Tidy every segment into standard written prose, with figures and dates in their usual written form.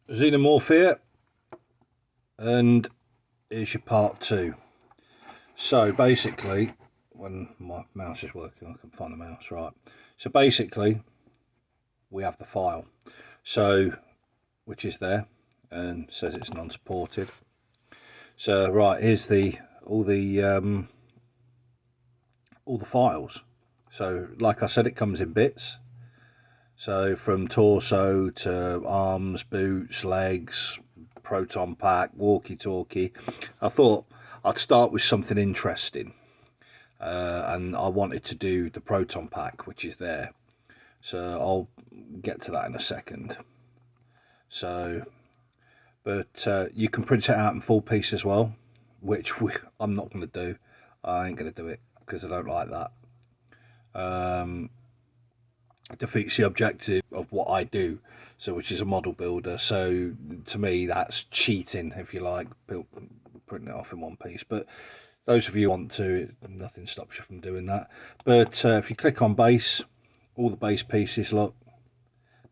Xenomorph here, and here's your part 2. So basically, when my mouse is working, I can find the mouse, right. So basically, we have the file, so which is there and says it's non-supported. So right, here's all the files. So like I said, it comes in bits. So from torso to arms, boots, legs, proton pack, walkie-talkie. I thought I'd start with something interesting, and I wanted to do the proton pack, which is there. So I'll get to that in a second. So, but you can print it out in full piece as well, which I'm not going to do. I ain't going to do it because I don't like that. Defeats the objective of what I do, so which is a model builder. So to me, that's cheating, if you like, printing it off in one piece. But those of you who want to, nothing stops you from doing that. But if you click on base, all the base pieces, look,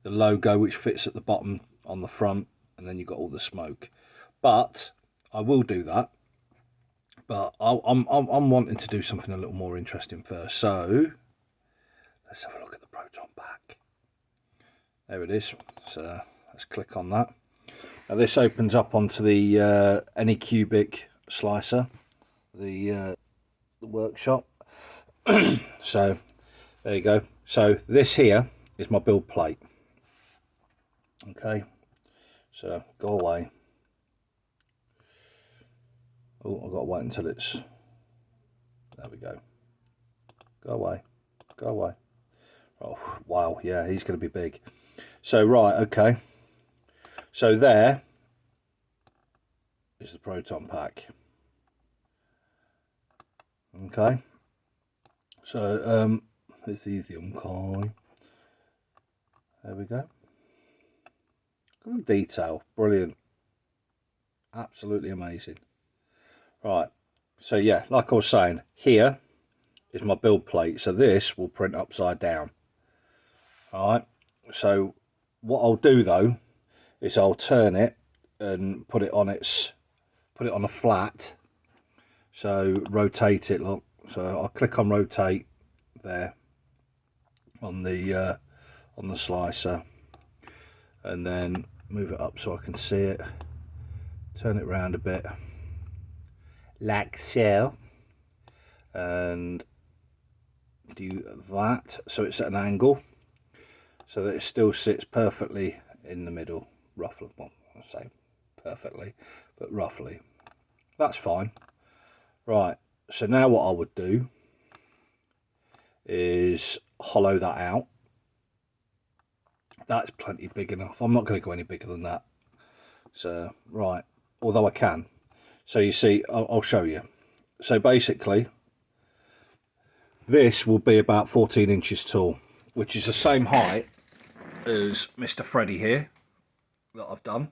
the logo which fits at the bottom on the front, and then you've got all the smoke. But I will do that. But I'm wanting to do something a little more interesting first. So let's have a look at the proton pack. There it is. So let's click on that. Now this opens up onto the Anycubic slicer, the workshop. So there you go. So this here is my build plate. Okay. So go away. Oh, I've got to wait until it's. There we go. Go away. Go away. Oh, wow, yeah, he's going to be big. So, right, okay. So there is the proton pack. Okay. So, here's the lithium coin. There we go. Look at the detail. Brilliant. Absolutely amazing. Right. So, yeah, like I was saying, here is my build plate. So this will print upside down. Alright, so what I'll do though is I'll turn it and put it on a flat. So rotate it, look. So I'll click on rotate there on the slicer, and then move it up so I can see it. Turn it around a bit, like so, and do that so it's at an angle, so that it still sits perfectly in the middle, roughly. Well, I'll say perfectly, but roughly. That's fine. Right, so now what I would do is hollow that out. That's plenty big enough. I'm not going to go any bigger than that. So, right, although I can. So you see, I'll show you. So basically, this will be about 14 inches tall, which is the same height as Mr. Freddy here that I've done.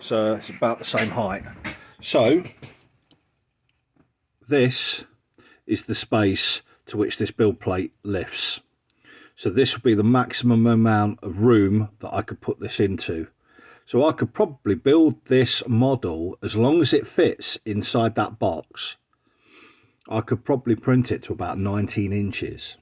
So it's about the same height. So this is the space to which this build plate lifts. So this will be the maximum amount of room that I could put this into. So I could probably build this model, as long as it fits inside that box, I could probably print it to about 19 inches.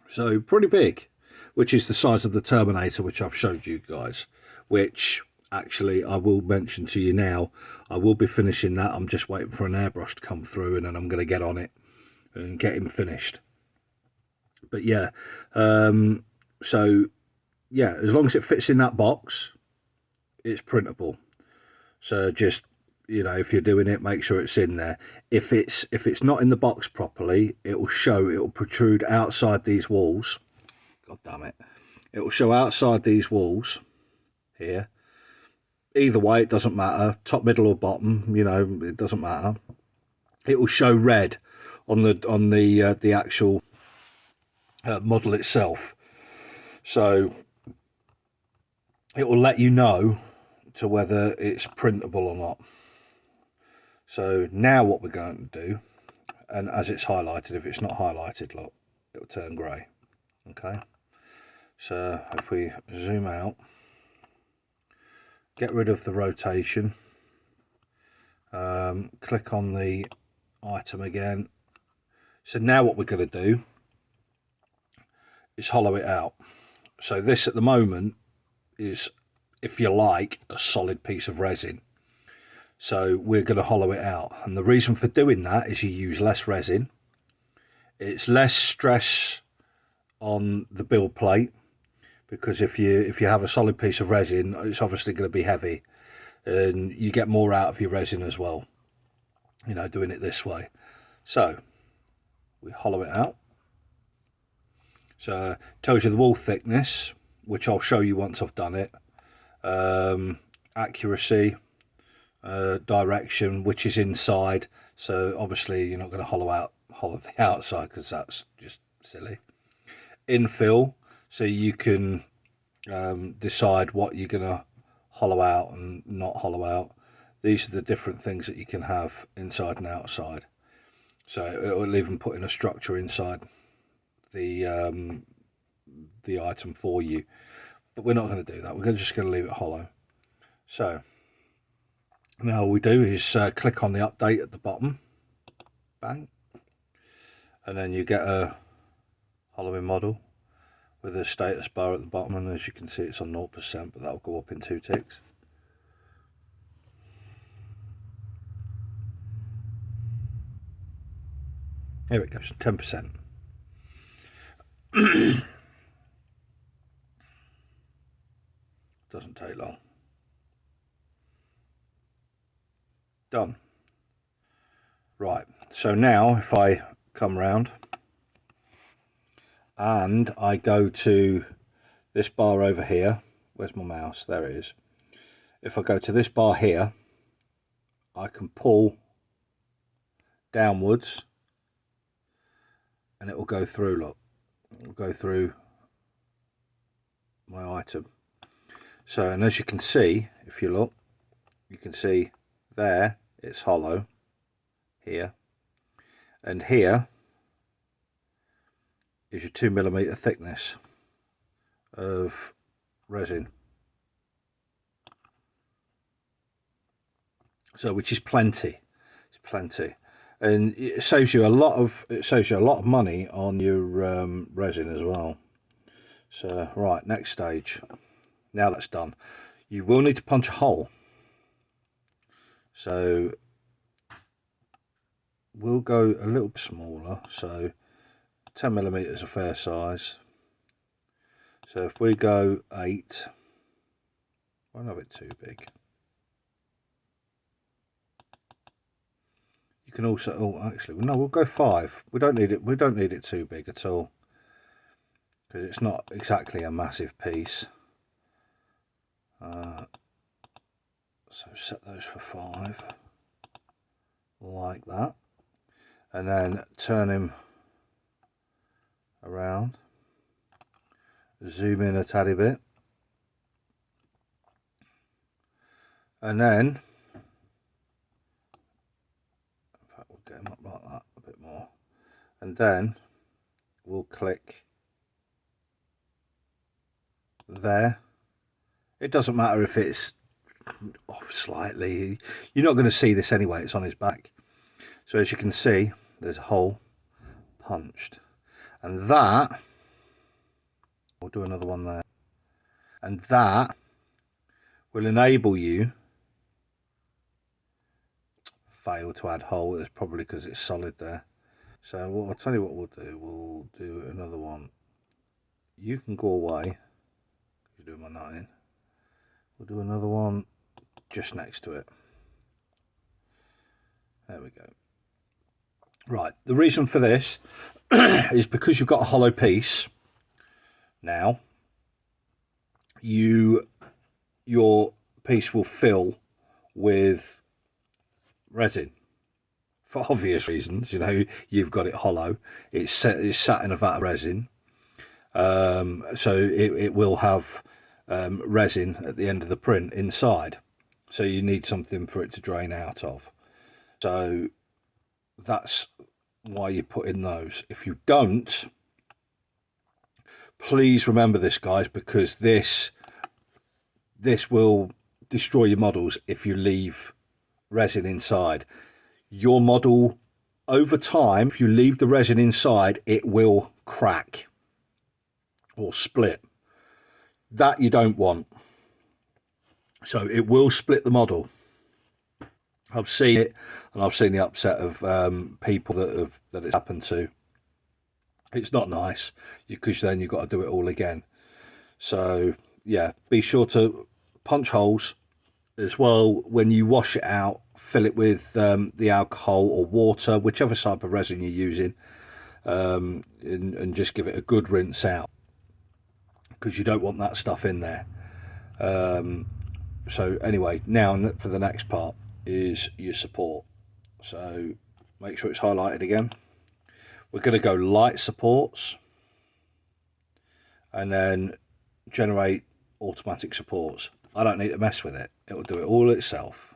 So pretty big, which is the size of the Terminator, which I've showed you guys, which actually I will mention to you now. I will be finishing that. I'm just waiting for an airbrush to come through, and then I'm going to get on it and get him finished. But yeah, so yeah, as long as it fits in that box, it's printable. So just, you know, if you're doing it, make sure it's in there. If it's not in the box properly, it will protrude outside these walls. God damn it. It will show outside these walls here. Either way, it doesn't matter, top, middle or bottom, you know, it doesn't matter. It will show red on the actual model itself. So it will let you know to whether it's printable or not. So now what we're going to do, and as it's highlighted, if it's not highlighted, look, it'll turn grey. Okay, So if we zoom out, get rid of the rotation, click on the item again. So now what we're going to do is hollow it out. So this at the moment is, if you like, a solid piece of resin. So we're going to hollow it out, and the reason for doing that is you use less resin. It's less stress on the build plate, because if you have a solid piece of resin, it's obviously going to be heavy, and you get more out of your resin as well, you know, doing it this way. So we hollow it out. So it tells you the wall thickness, which I'll show you once I've done it. Accuracy, direction, which is inside. So obviously you're not going to hollow the outside, because that's just silly. Infill, so you can decide what you're going to hollow out and not hollow out. These are the different things that you can have inside and outside. So it will even put in a structure inside the item for you, but we're not going to do that. We're just going to leave it hollow. So now all we do is click on the update at the bottom, bang, and then you get a hollowing model with a status bar at the bottom, and as you can see it's on 0%, but that'll go up in 2 ticks. Here it goes, 10%. Doesn't take long. Done. Right, so now if I come round and I go to this bar over here, where's my mouse? There it is. If I go to this bar here, I can pull downwards and it will go through, look, it will go through my item. So, and as you can see, if you look, you can see there it's hollow here, and here is your 2mm thickness of resin. So, which is plenty. It's plenty, and it saves you a lot of money on your resin as well. So, right, next stage. Now that's done, you will need to punch a hole. So we'll go a little bit smaller, so 10mm is a fair size. So if we go 8, won't have it too big. You can also, oh actually no, we'll go 5. We don't need it too big at all, because it's not exactly a massive piece. So set those for 5, like that, and then turn him around, zoom in a tiny bit, and then, in fact we'll get him up like that a bit more, and then we'll click there. It doesn't matter if it's off slightly, you're not going to see this anyway, it's on his back. So as you can see, there's a hole punched, and that, we'll do another one there, and that will enable you, fail to add hole, it's probably because it's solid there. So I'll tell you what we'll do another one. You can go away, you're doing my nutting. We'll do another one just next to it. There we go. Right, the reason for this is because you've got a hollow piece now, your piece will fill with resin for obvious reasons. You know, you've got it hollow, it's sat in a vat of resin, so it will have resin at the end of the print inside, so you need something for it to drain out of. So that's why you put in those. If you don't Please remember this, guys, because this will destroy your models if you leave resin inside. Your model, over time, if you leave the resin inside, it will crack or split. That you don't want. So it will split the model. I've seen it, and I've seen the upset of people that it's happened to. It's not nice, because then you've got to do it all again. So yeah, be sure to punch holes as well when you wash it out. Fill it with the alcohol or water, whichever type of resin you're using, and just give it a good rinse out, because you don't want that stuff in there. So anyway, now for the next part is your support. So make sure it's highlighted again. We're going to go light supports and then generate automatic supports. I don't need to mess with it. It will do it all itself.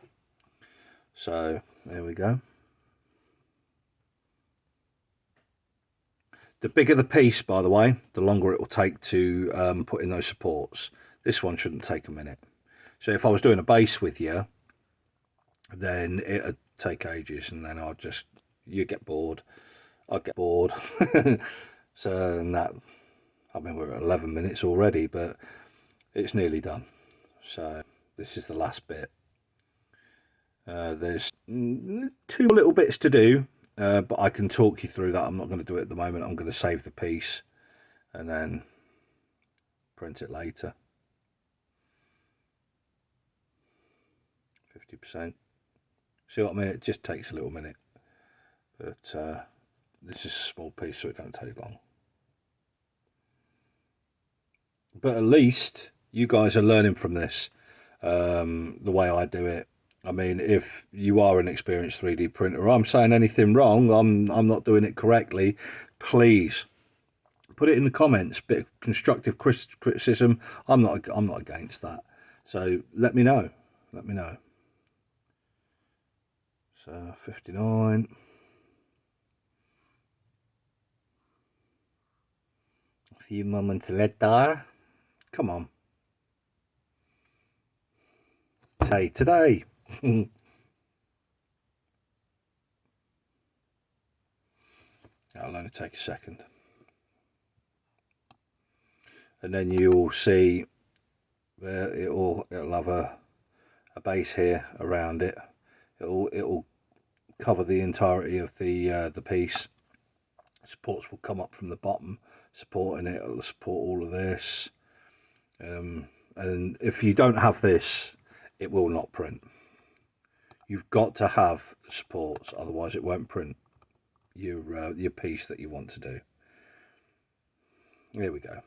So there we go. The bigger the piece, by the way, the longer it will take to put in those supports. This one shouldn't take a minute. So if I was doing a base with you, then it'd take ages, and then you get bored. I'd get bored. So I mean, we're at 11 minutes already, but it's nearly done. So this is the last bit. There's 2 little bits to do, but I can talk you through that. I'm not going to do it at the moment. I'm going to save the piece and then print it later. 50%. See what I mean? It just takes a little minute, but this is a small piece, so it don't take long. But at least you guys are learning from this, the way I do it. I mean, if you are an experienced 3D printer, I'm saying anything wrong, I'm not doing it correctly, please put it in the comments. Bit of constructive criticism. I'm not against that. So let me know. Let me know. So 59. A few moments later. Come on. Today. It'll only take a second. And then you'll see there it'll have a base here around it. It'll cover the entirety of the piece. Supports will come up from the bottom, supporting it. It'll support all of this. And if you don't have this, it will not print. You've got to have the supports, otherwise it won't print your piece that you want to do. Here we go.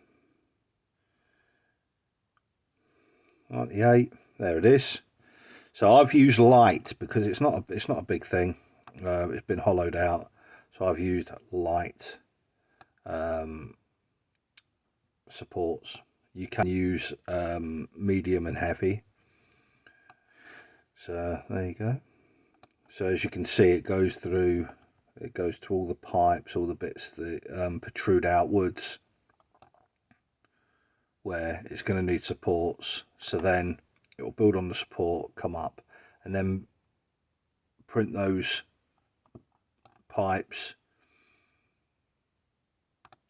98. There it is. So I've used light because it's not a big thing. It's been hollowed out, so I've used light supports. You can use medium and heavy. So there you go. So as you can see, it goes to all the pipes, all the bits that protrude outwards, where it's going to need supports. So then it will build on the support, come up, and then print those pipes,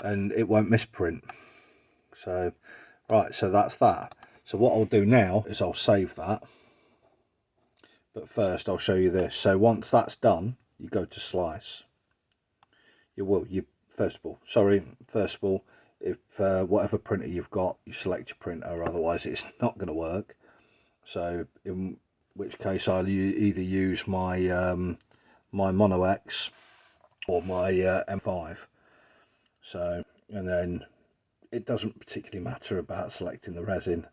and it won't misprint. So right, so that's that. So what I'll do now is I'll save that, but first I'll show you this. So once that's done, you go to slice. First of all, if whatever printer you've got, you select your printer, otherwise it's not going to work. So in which case I'll either use my my Mono X or my M5. So, and then it doesn't particularly matter about selecting the resin.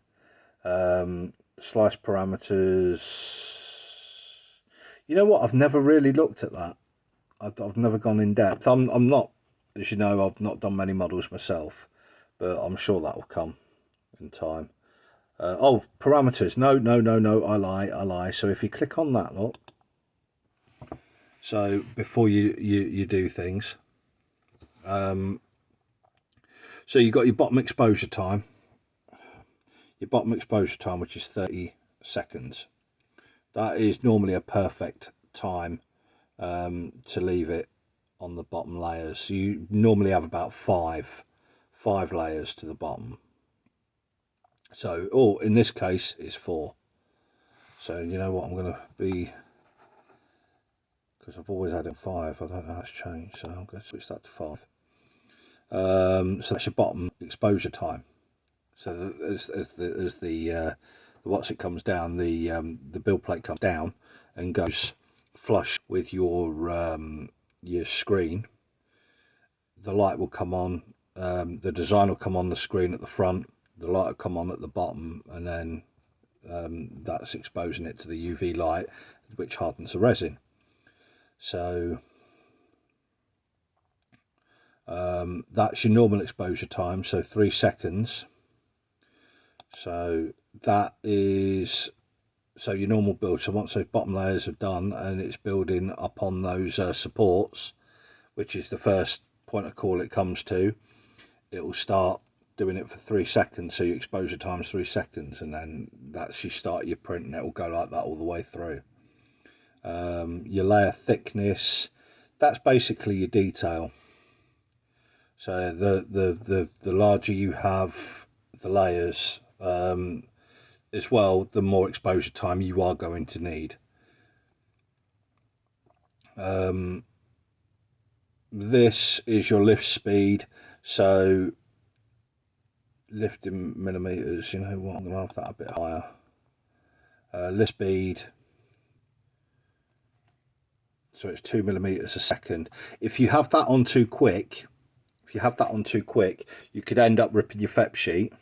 Slice parameters, you know what, I've never really looked at that. I've never gone in depth. I'm not, as you know, I've not done many models myself, but I'm sure that will come in time. Oh, parameters, no, I lie. So if you click on that, look, so before you do things, so So you've got your bottom exposure time. Which is 30 seconds. That is normally a perfect time to leave it on the bottom layers. You normally have about five layers to the bottom. So, in this case, it's 4. So you know what, I'm going to be, because I've always had it 5. I don't know how it's changed, so I'm going to switch that to 5. So that's your bottom exposure time. So as the what's it comes down, the build plate comes down and goes flush with your screen, the light will come on. The design will come on the screen at the front, the light will come on at the bottom, and then that's exposing it to the UV light, which hardens the resin. So that's your normal exposure time, so 3 seconds. So that is your normal build. So once those bottom layers are done and it's building up on those supports, which is the first point of call it comes to, it will start doing it for 3 seconds. So your exposure time is 3 seconds, and then that's you start your print, and it will go like that all the way through. Your layer thickness, that's basically your detail. So the larger you have the layers, as well, the more exposure time you are going to need. This is your lift speed. So lift in millimeters, you know what, I'm going to have that a bit higher. Lift speed, so it's 2 millimeters a second. If you have that on too quick, you could end up ripping your FEP sheet,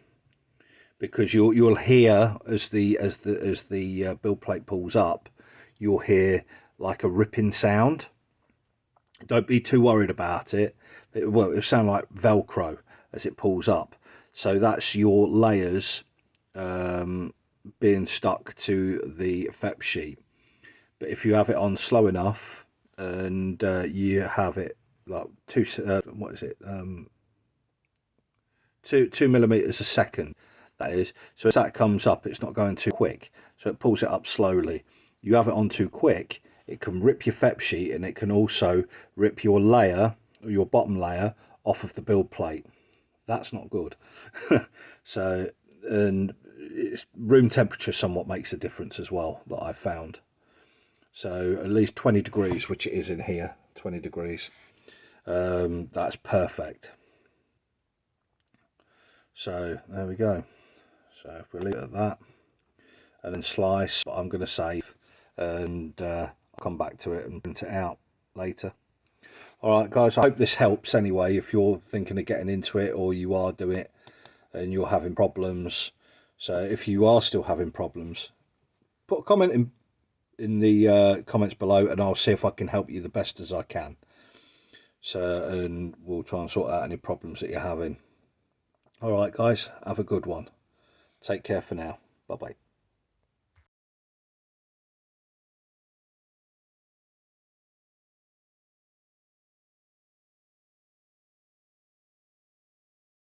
because you'll hear as the build plate pulls up, you'll hear like a ripping sound. Don't be too worried about it. It'll sound like Velcro as it pulls up. So that's your layers being stuck to the FEP sheet. But if you have it on slow enough and you have it like 2 millimeters a second, that is. So as that comes up, it's not going too quick, so it pulls it up slowly. You have it on too quick, it can rip your FEP sheet, and it can also rip your layer, or your bottom layer, off of the build plate. That's not good. So, and room temperature somewhat makes a difference as well, that I've found. So at least 20 degrees, which it is in here, 20 degrees. That's perfect. So there we go. So if we leave it at that and then slice, but I'm going to save, and I'll come back to it and print it out later. Alright guys, I hope this helps anyway, if you're thinking of getting into it, or you are doing it and you're having problems. So if you are still having problems, put a comment in the comments below, and I'll see if I can help you the best as I can. So, and we'll try and sort out any problems that you're having. Alright guys, have a good one. Take care for now. Bye bye.